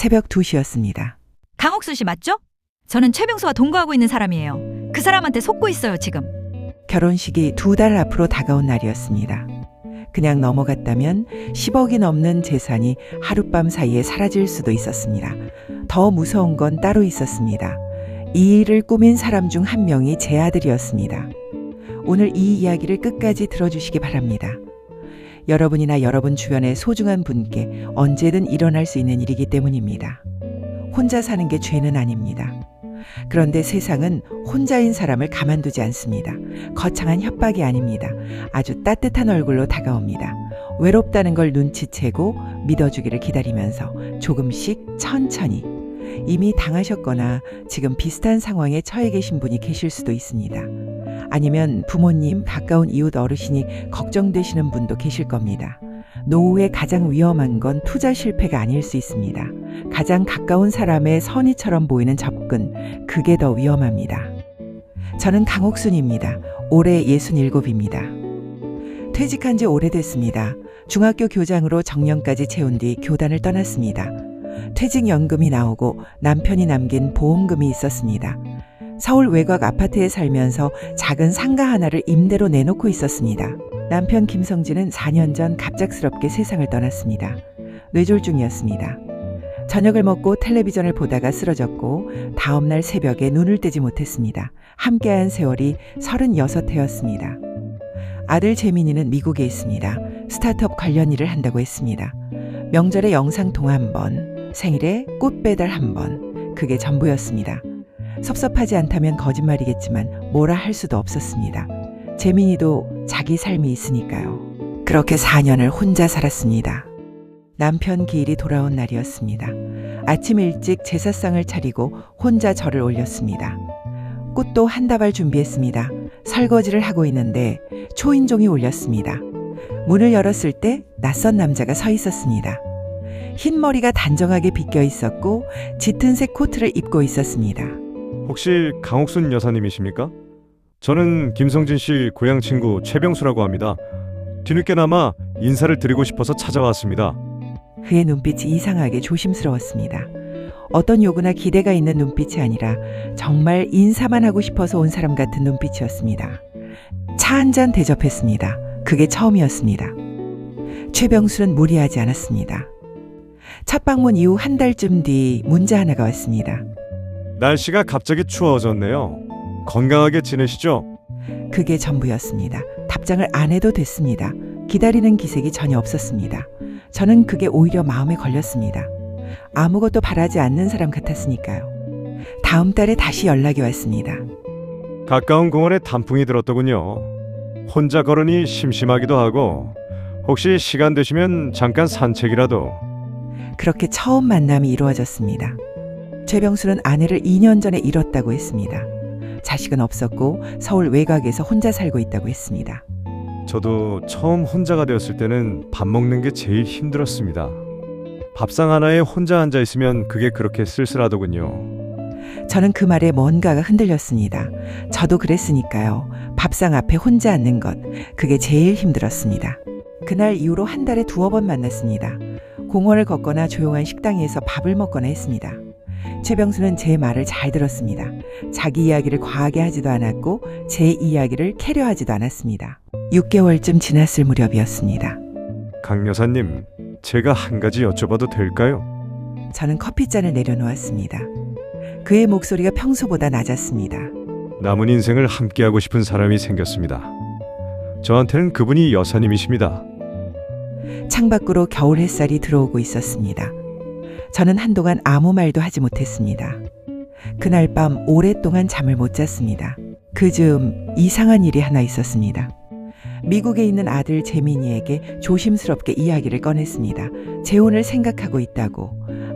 새벽 2시였습니다. 강옥순 씨 맞죠? 저는 최병수와 동거하고 있는 사람이에요. 그 사람한테 속고 있어요, 지금. 결혼식이 2달 앞으로 다가온 날이었습니다. 그냥 넘어갔다면 10억이 넘는 재산이 하룻밤 사이에 사라질 수도 있었습니다. 더 무서운 건 따로 있었습니다. 이 일을 꾸민 사람 중 한 명이 제 아들이었습니다. 오늘 이 이야기를 끝까지 들어주시기 바랍니다. 여러분이나 여러분 주변의 소중한 분께 언제든 일어날 수 있는 일이기 때문입니다. 혼자 사는 게 죄는 아닙니다. 그런데 세상은 혼자인 사람을 가만두지 않습니다. 거창한 협박이 아닙니다. 아주 따뜻한 얼굴로 다가옵니다. 외롭다는 걸 눈치채고 믿어주기를 기다리면서 조금씩 천천히. 이미 당하셨거나 지금 비슷한 상황에 처해 계신 분이 계실 수도 있습니다. 아니면 부모님, 가까운 이웃 어르신이 걱정되시는 분도 계실 겁니다. 노후에 가장 위험한 건 투자 실패가 아닐 수 있습니다. 가장 가까운 사람의 선의처럼 보이는 접근, 그게 더 위험합니다. 저는 강옥순입니다. 올해 67입니다. 퇴직한 지 오래됐습니다. 중학교 교장으로 정년까지 채운 뒤 교단을 떠났습니다. 퇴직연금이 나오고 남편이 남긴 보험금이 있었습니다. 서울 외곽 아파트에 살면서 작은 상가 하나를 임대로 내놓고 있었습니다. 남편 김성진은 4년 전 갑작스럽게 세상을 떠났습니다. 뇌졸중이었습니다. 저녁을 먹고 텔레비전을 보다가 쓰러졌고 다음날 새벽에 눈을 떼지 못했습니다. 함께한 세월이 36해였습니다. 아들 재민이는 미국에 있습니다. 스타트업 관련 일을 한다고 했습니다. 명절에 영상통화 1번, 생일에 꽃 배달 1번, 그게 전부였습니다. 섭섭하지 않다면 거짓말이겠지만 뭐라 할 수도 없었습니다. 재민이도 자기 삶이 있으니까요. 그렇게 4년을 혼자 살았습니다. 남편 기일이 돌아온 날이었습니다. 아침 일찍 제사상을 차리고 혼자 절을 올렸습니다. 꽃도 한 다발 준비했습니다. 설거지를 하고 있는데 초인종이 울렸습니다. 문을 열었을 때 낯선 남자가 서 있었습니다. 흰 머리가 단정하게 빗겨 있었고 짙은 색 코트를 입고 있었습니다. 혹시 강옥순 여사님이십니까? 저는 김성진 씨 고향 친구 최병수라고 합니다. 뒤늦게나마 인사를 드리고 싶어서 찾아왔습니다. 그의 눈빛이 이상하게 조심스러웠습니다. 어떤 요구나 기대가 있는 눈빛이 아니라 정말 인사만 하고 싶어서 온 사람 같은 눈빛이었습니다. 차 한 잔 대접했습니다. 그게 처음이었습니다. 최병수는 무리하지 않았습니다. 첫 방문 이후 한 달쯤 뒤 문자 하나가 왔습니다. 날씨가 갑자기 추워졌네요. 건강하게 지내시죠? 그게 전부였습니다. 답장을 안 해도 됐습니다. 기다리는 기색이 전혀 없었습니다. 저는 그게 오히려 마음에 걸렸습니다. 아무것도 바라지 않는 사람 같았으니까요. 다음 달에 다시 연락이 왔습니다. 가까운 공원에 단풍이 들었더군요. 혼자 걸으니 심심하기도 하고 혹시 시간 되시면 잠깐 산책이라도. 그렇게 처음 만남이 이루어졌습니다. 최병수는 아내를 2년 전에 잃었다고 했습니다. 자식은 없었고 서울 외곽에서 혼자 살고 있다고 했습니다. 저도 처음 혼자가 되었을 때는 밥 먹는 게 제일 힘들었습니다. 밥상 하나에 혼자 앉아 있으면 그게 그렇게 쓸쓸하더군요. 저는 그 말에 뭔가가 흔들렸습니다. 저도 그랬으니까요. 밥상 앞에 혼자 앉는 것, 그게 제일 힘들었습니다. 그날 이후로 한 달에 2번 만났습니다. 공원을 걷거나 조용한 식당에서 밥을 먹거나 했습니다. 최병수는 제 말을 잘 들었습니다. 자기 이야기를 과하게 하지도 않았고 제 이야기를 캐려하지도 않았습니다. 6개월쯤 지났을 무렵이었습니다. 강 여사님, 제가 한 가지 여쭤봐도 될까요? 저는 커피잔을 내려놓았습니다. 그의 목소리가 평소보다 낮았습니다. 남은 인생을 함께하고 싶은 사람이 생겼습니다. 저한테는 그분이 여사님이십니다. 창밖으로 겨울 햇살이 들어오고 있었습니다. 저는 한동안 아무 말도 하지 못했습니다. 그날 밤 오랫동안 잠을 못 잤습니다. 그 즈음 이상한 일이 하나 있었습니다. 미국에 있는 아들 재민이에게 조심스럽게 이야기를 꺼냈습니다. 재혼을 생각하고 있다고.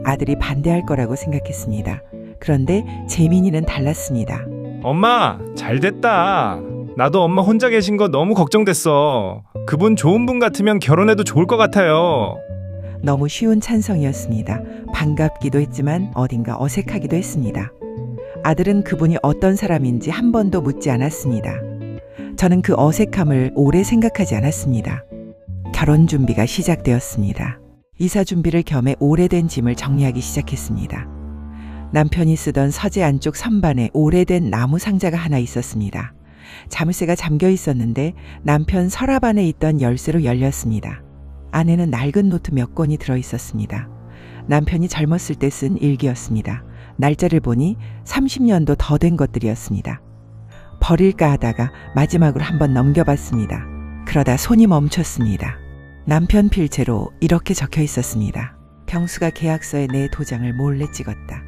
아들이 반대할 거라고 생각했습니다. 그런데 재민이는 달랐습니다. 엄마, 잘 됐다. 나도 엄마 혼자 계신 거 너무 걱정됐어. 그분 좋은 분 같으면 결혼해도 좋을 것 같아요. 너무 쉬운 찬성이었습니다. 반갑기도 했지만 어딘가 어색하기도 했습니다. 아들은 그분이 어떤 사람인지 한 번도 묻지 않았습니다. 저는 그 어색함을 오래 생각하지 않았습니다. 결혼 준비가 시작되었습니다. 이사 준비를 겸해 오래된 짐을 정리하기 시작했습니다. 남편이 쓰던 서재 안쪽 선반에 오래된 나무 상자가 하나 있었습니다. 자물쇠가 잠겨 있었는데 남편 서랍 안에 있던 열쇠로 열렸습니다. 안에는 낡은 노트 몇 권이 들어 있었습니다. 남편이 젊었을 때 쓴 일기였습니다. 날짜를 보니 30년도 더 된 것들이었습니다. 버릴까 하다가 마지막으로 한번 넘겨봤습니다. 그러다 손이 멈췄습니다. 남편 필체로 이렇게 적혀 있었습니다. 병수가 계약서에 내 도장을 몰래 찍었다.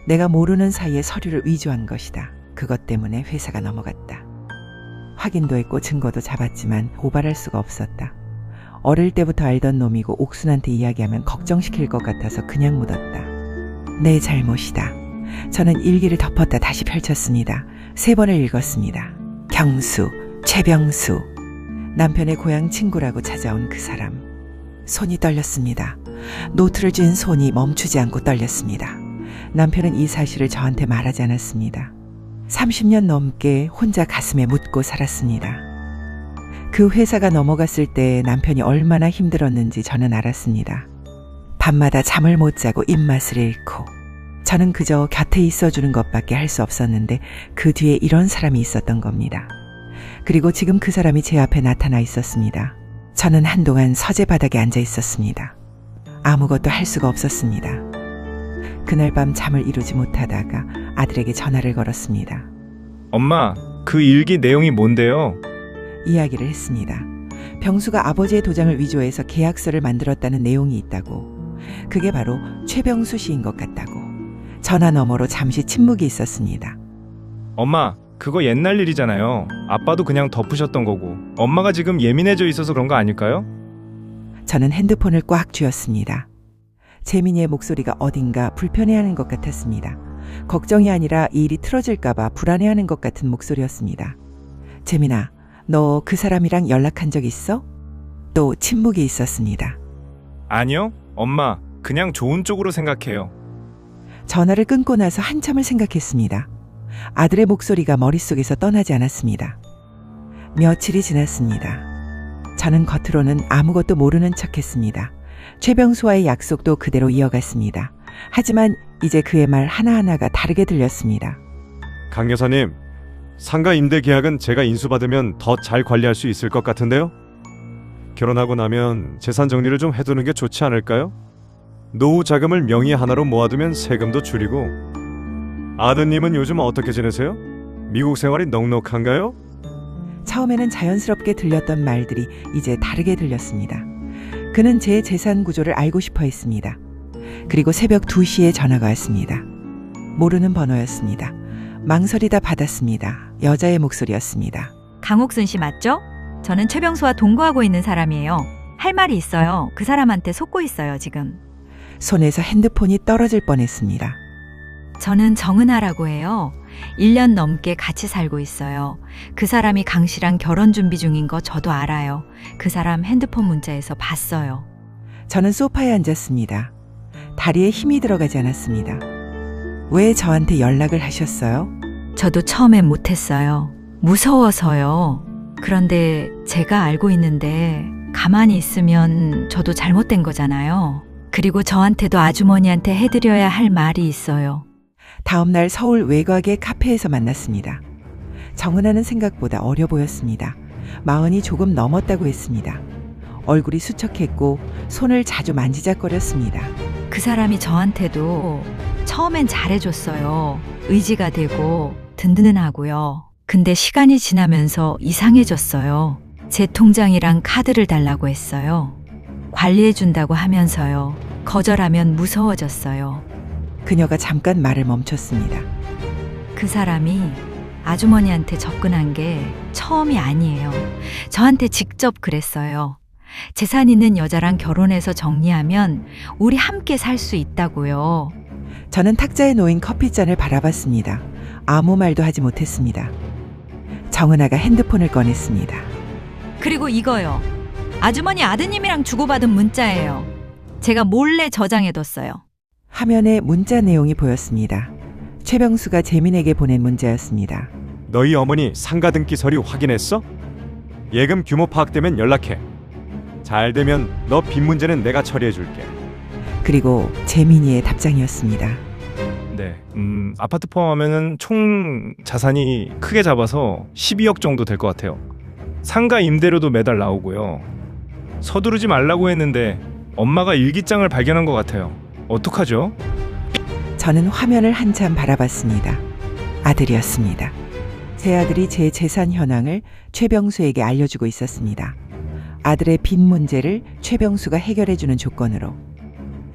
내가 모르는 사이에 서류를 위조한 것이다. 그것 때문에 회사가 넘어갔다. 확인도 했고 증거도 잡았지만 고발할 수가 없었다. 어릴 때부터 알던 놈이고 옥순한테 이야기하면 걱정시킬 것 같아서 그냥 묻었다. 내 잘못이다. 저는 일기를 덮었다 다시 펼쳤습니다. 3번을 읽었습니다. 경수, 최병수. 남편의 고향 친구라고 찾아온 그 사람. 손이 떨렸습니다. 노트를 쥔 손이 멈추지 않고 떨렸습니다. 남편은 이 사실을 저한테 말하지 않았습니다. 30년 넘게 혼자 가슴에 묻고 살았습니다. 그 회사가 넘어갔을 때 남편이 얼마나 힘들었는지 저는 알았습니다. 밤마다 잠을 못 자고 입맛을 잃고 저는 그저 곁에 있어주는 것밖에 할 수 없었는데 그 뒤에 이런 사람이 있었던 겁니다. 그리고 지금 그 사람이 제 앞에 나타나 있었습니다. 저는 한동안 서재 바닥에 앉아 있었습니다. 아무것도 할 수가 없었습니다. 그날 밤 잠을 이루지 못하다가 아들에게 전화를 걸었습니다. 엄마, 그 일기 내용이 뭔데요? 이야기를 했습니다. 병수가 아버지의 도장을 위조해서 계약서를 만들었다는 내용이 있다고. 그게 바로 최병수 씨인 것 같다고. 전화 너머로 잠시 침묵이 있었습니다. 엄마, 그거 옛날 일이잖아요. 아빠도 그냥 덮으셨던 거고. 엄마가 지금 예민해져 있어서 그런 거 아닐까요? 저는 핸드폰을 꽉 쥐었습니다. 재민이의 목소리가 어딘가 불편해하는 것 같았습니다. 걱정이 아니라 이 일이 틀어질까봐 불안해하는 것 같은 목소리였습니다. 재민아, 너 그 사람이랑 연락한 적 있어? 또 침묵이 있었습니다. 아니요, 엄마, 그냥 좋은 쪽으로 생각해요. 전화를 끊고 나서 한참을 생각했습니다. 아들의 목소리가 머릿속에서 떠나지 않았습니다. 며칠이 지났습니다. 저는 겉으로는 아무것도 모르는 척했습니다. 최병수와의 약속도 그대로 이어갔습니다. 하지만 이제 그의 말 하나하나가 다르게 들렸습니다. 강 여사님, 상가 임대 계약은 제가 인수받으면 더 잘 관리할 수 있을 것 같은데요? 결혼하고 나면 재산 정리를 좀 해두는 게 좋지 않을까요? 노후 자금을 명의 하나로 모아두면 세금도 줄이고. 아드님은 요즘 어떻게 지내세요? 미국 생활이 넉넉한가요? 처음에는 자연스럽게 들렸던 말들이 이제 다르게 들렸습니다. 그는 제 재산 구조를 알고 싶어 했습니다. 그리고 새벽 2시에 전화가 왔습니다. 모르는 번호였습니다. 망설이다 받았습니다. 여자의 목소리였습니다. 강옥순 씨 맞죠? 저는 최병수와 동거하고 있는 사람이에요. 할 말이 있어요. 그 사람한테 속고 있어요, 지금. 손에서 핸드폰이 떨어질 뻔했습니다. 저는 정은하라고 해요. 1년 넘게 같이 살고 있어요. 그 사람이 강 씨랑 결혼 준비 중인 거 저도 알아요. 그 사람 핸드폰 문자에서 봤어요. 저는 소파에 앉았습니다. 다리에 힘이 들어가지 않았습니다. 왜 저한테 연락을 하셨어요? 저도 처음엔 못했어요. 무서워서요. 그런데 제가 알고 있는데 가만히 있으면 저도 잘못된 거잖아요. 그리고 저한테도 아주머니한테 해드려야 할 말이 있어요. 다음 날 서울 외곽의 카페에서 만났습니다. 정은하는 생각보다 어려 보였습니다. 40이 조금 넘었다고 했습니다. 얼굴이 수척했고 손을 자주 만지작거렸습니다. 그 사람이 저한테도 처음엔 잘해줬어요. 의지가 되고 든든하고요. 근데 시간이 지나면서 이상해졌어요. 제 통장이랑 카드를 달라고 했어요. 관리해준다고 하면서요. 거절하면 무서워졌어요. 그녀가 잠깐 말을 멈췄습니다. 그 사람이 아주머니한테 접근한 게 처음이 아니에요. 저한테 직접 그랬어요. 재산 있는 여자랑 결혼해서 정리하면 우리 함께 살 수 있다고요. 저는 탁자에 놓인 커피잔을 바라봤습니다. 아무 말도 하지 못했습니다. 정은아가 핸드폰을 꺼냈습니다. 그리고 이거요. 아주머니 아드님이랑 주고받은 문자예요. 제가 몰래 저장해뒀어요. 화면에 문자 내용이 보였습니다. 최병수가 재민에게 보낸 문자였습니다. 너희 어머니 상가 등기 서류 확인했어? 예금 규모 파악되면 연락해. 잘 되면 너 빚 문제는 내가 처리해 줄게. 그리고 재민이의 답장이었습니다. 네. 아파트 포함하면은 총 자산이 크게 잡아서 12억 정도 될 것 같아요. 상가 임대료도 매달 나오고요. 서두르지 말라고 했는데 엄마가 일기장을 발견한 것 같아요. 어떡하죠? 저는 화면을 한참 바라봤습니다. 아들이었습니다. 제 아들이 제 재산 현황을 최병수에게 알려주고 있었습니다. 아들의 빚 문제를 최병수가 해결해주는 조건으로.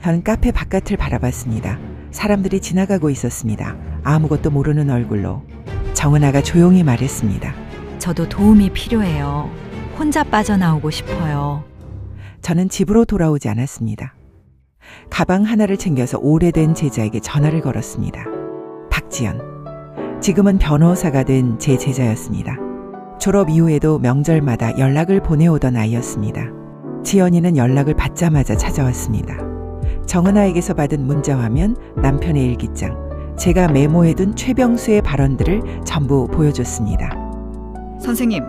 저는 카페 바깥을 바라봤습니다. 사람들이 지나가고 있었습니다. 아무것도 모르는 얼굴로. 정은아가 조용히 말했습니다. 저도 도움이 필요해요. 혼자 빠져나오고 싶어요. 저는 집으로 돌아오지 않았습니다. 가방 하나를 챙겨서 오래된 제자에게 전화를 걸었습니다. 박지연. 지금은 변호사가 된 제 제자였습니다. 졸업 이후에도 명절마다 연락을 보내오던 아이였습니다. 지연이는 연락을 받자마자 찾아왔습니다. 정은아에게서 받은 문자 화면, 남편의 일기장, 제가 메모해둔 최병수의 발언들을 전부 보여줬습니다. 선생님,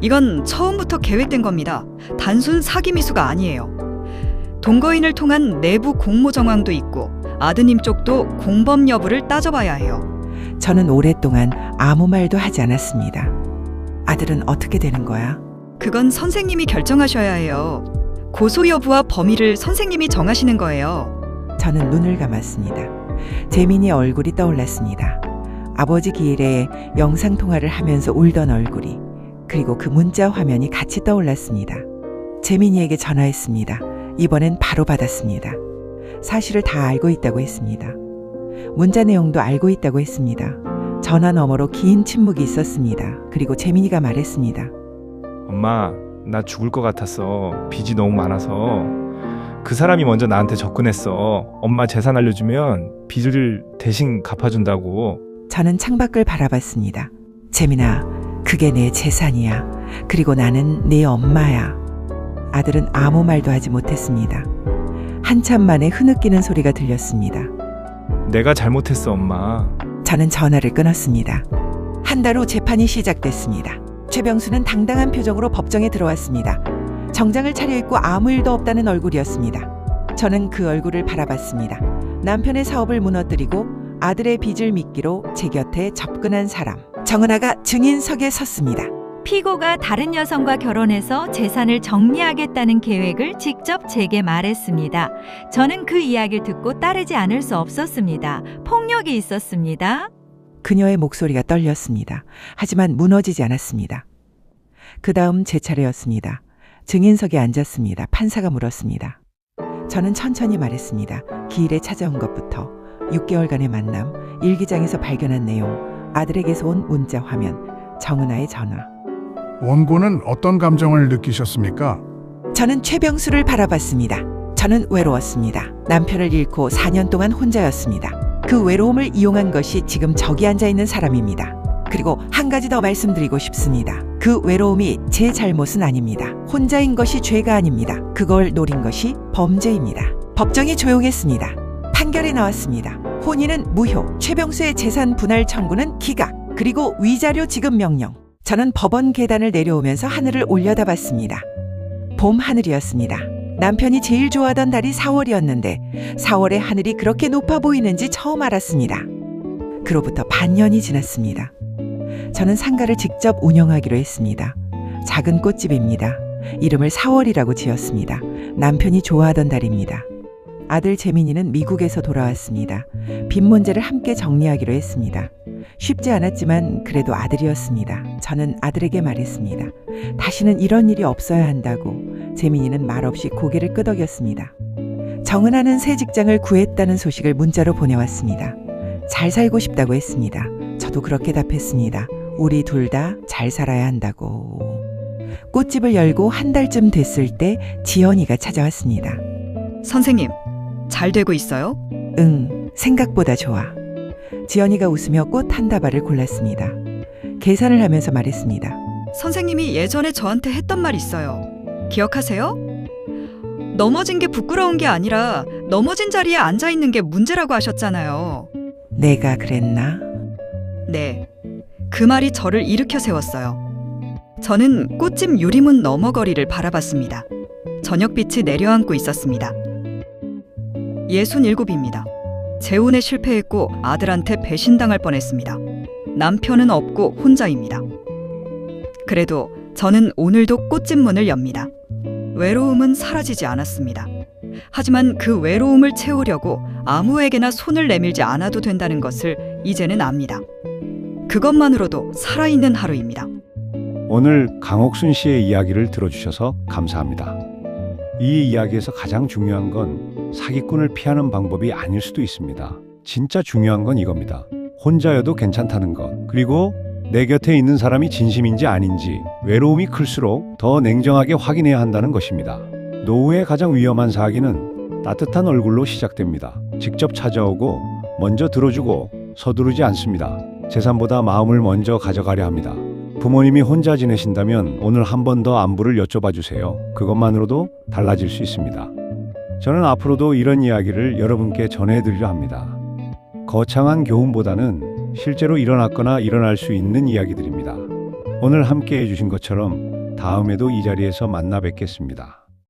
이건 처음부터 계획된 겁니다. 단순 사기 미수가 아니에요. 동거인을 통한 내부 공모 정황도 있고 아드님 쪽도 공범 여부를 따져봐야 해요. 저는 오랫동안 아무 말도 하지 않았습니다. 아들은 어떻게 되는 거야? 그건 선생님이 결정하셔야 해요. 고소 여부와 범위를 선생님이 정하시는 거예요. 저는 눈을 감았습니다. 재민이 얼굴이 떠올랐습니다. 아버지 기일에 영상통화를 하면서 울던 얼굴이, 그리고 그 문자 화면이 같이 떠올랐습니다. 재민이에게 전화했습니다. 이번엔 바로 받았습니다. 사실을 다 알고 있다고 했습니다. 문자 내용도 알고 있다고 했습니다. 전화 너머로 긴 침묵이 있었습니다. 그리고 재민이가 말했습니다. 엄마, 나 죽을 것 같았어. 빚이 너무 많아서. 그 사람이 먼저 나한테 접근했어. 엄마 재산 알려주면 빚을 대신 갚아준다고. 저는 창밖을 바라봤습니다. 재민아, 그게 내 재산이야. 그리고 나는 네 엄마야. 아들은 아무 말도 하지 못했습니다. 한참 만에 흐느끼는 소리가 들렸습니다. 내가 잘못했어, 엄마. 저는 전화를 끊었습니다. 한 달 후 재판이 시작됐습니다. 최병수는 당당한 표정으로 법정에 들어왔습니다. 정장을 차려입고 아무 일도 없다는 얼굴이었습니다. 저는 그 얼굴을 바라봤습니다. 남편의 사업을 무너뜨리고 아들의 빚을 미끼로 제 곁에 접근한 사람. 정은아가 증인석에 섰습니다. 피고가 다른 여성과 결혼해서 재산을 정리하겠다는 계획을 직접 제게 말했습니다. 저는 그 이야기를 듣고 따르지 않을 수 없었습니다. 폭력이 있었습니다. 그녀의 목소리가 떨렸습니다. 하지만 무너지지 않았습니다. 그 다음 제 차례였습니다. 증인석에 앉았습니다. 판사가 물었습니다. 저는 천천히 말했습니다. 기일에 찾아온 것부터 6개월간의 만남, 일기장에서 발견한 내용, 아들에게서 온 문자 화면, 정은아의 전화. 원고는 어떤 감정을 느끼셨습니까? 저는 최병수를 바라봤습니다. 저는 외로웠습니다. 남편을 잃고 4년 동안 혼자였습니다. 그 외로움을 이용한 것이 지금 저기 앉아있는 사람입니다. 그리고 한 가지 더 말씀드리고 싶습니다. 그 외로움이 제 잘못은 아닙니다. 혼자인 것이 죄가 아닙니다. 그걸 노린 것이 범죄입니다. 법정이 조용했습니다. 판결이 나왔습니다. 혼인은 무효, 최병수의 재산 분할 청구는 기각, 그리고 위자료 지급 명령. 저는 법원 계단을 내려오면서 하늘을 올려다봤습니다. 봄 하늘이었습니다. 남편이 제일 좋아하던 달이 4월이었는데 4월의 하늘이 그렇게 높아 보이는지 처음 알았습니다. 그로부터 반년이 지났습니다. 저는 상가를 직접 운영하기로 했습니다. 작은 꽃집입니다. 이름을 4월이라고 지었습니다. 남편이 좋아하던 달입니다. 아들 재민이는 미국에서 돌아왔습니다. 빚 문제를 함께 정리하기로 했습니다. 쉽지 않았지만 그래도 아들이었습니다. 저는 아들에게 말했습니다. 다시는 이런 일이 없어야 한다고. 재민이는 말없이 고개를 끄덕였습니다. 정은아는 새 직장을 구했다는 소식을 문자로 보내왔습니다. 잘 살고 싶다고 했습니다. 저도 그렇게 답했습니다. 우리 둘 다 잘 살아야 한다고. 꽃집을 열고 한 달쯤 됐을 때 지연이가 찾아왔습니다. 선생님, 잘 되고 있어요? 응, 생각보다 좋아. 지연이가 웃으며 꽃 한 다발을 골랐습니다. 계산을 하면서 말했습니다. 선생님이 예전에 저한테 했던 말 있어요. 기억하세요? 넘어진 게 부끄러운 게 아니라 넘어진 자리에 앉아 있는 게 문제라고 하셨잖아요. 내가 그랬나? 네, 그 말이 저를 일으켜 세웠어요. 저는 꽃집 유리문 너머거리를 바라봤습니다. 저녁빛이 내려앉고 있었습니다. 67입니다. 재혼에 실패했고 아들한테 배신당할 뻔했습니다. 남편은 없고 혼자입니다. 그래도 저는 오늘도 꽃집문을 엽니다. 외로움은 사라지지 않았습니다. 하지만 그 외로움을 채우려고 아무에게나 손을 내밀지 않아도 된다는 것을 이제는 압니다. 그것만으로도 살아있는 하루입니다. 오늘 강옥순 씨의 이야기를 들어주셔서 감사합니다. 이 이야기에서 가장 중요한 건 사기꾼을 피하는 방법이 아닐 수도 있습니다. 진짜 중요한 건 이겁니다. 혼자여도 괜찮다는 것, 그리고 내 곁에 있는 사람이 진심인지 아닌지 외로움이 클수록 더 냉정하게 확인해야 한다는 것입니다. 노후의 가장 위험한 사기는 따뜻한 얼굴로 시작됩니다. 직접 찾아오고 먼저 들어주고 서두르지 않습니다. 재산보다 마음을 먼저 가져가려 합니다. 부모님이 혼자 지내신다면 오늘 한 번 더 안부를 여쭤봐 주세요. 그것만으로도 달라질 수 있습니다. 저는 앞으로도 이런 이야기를 여러분께 전해드리려 합니다. 거창한 교훈보다는 실제로 일어났거나 일어날 수 있는 이야기들입니다. 오늘 함께 해주신 것처럼 다음에도 이 자리에서 만나 뵙겠습니다.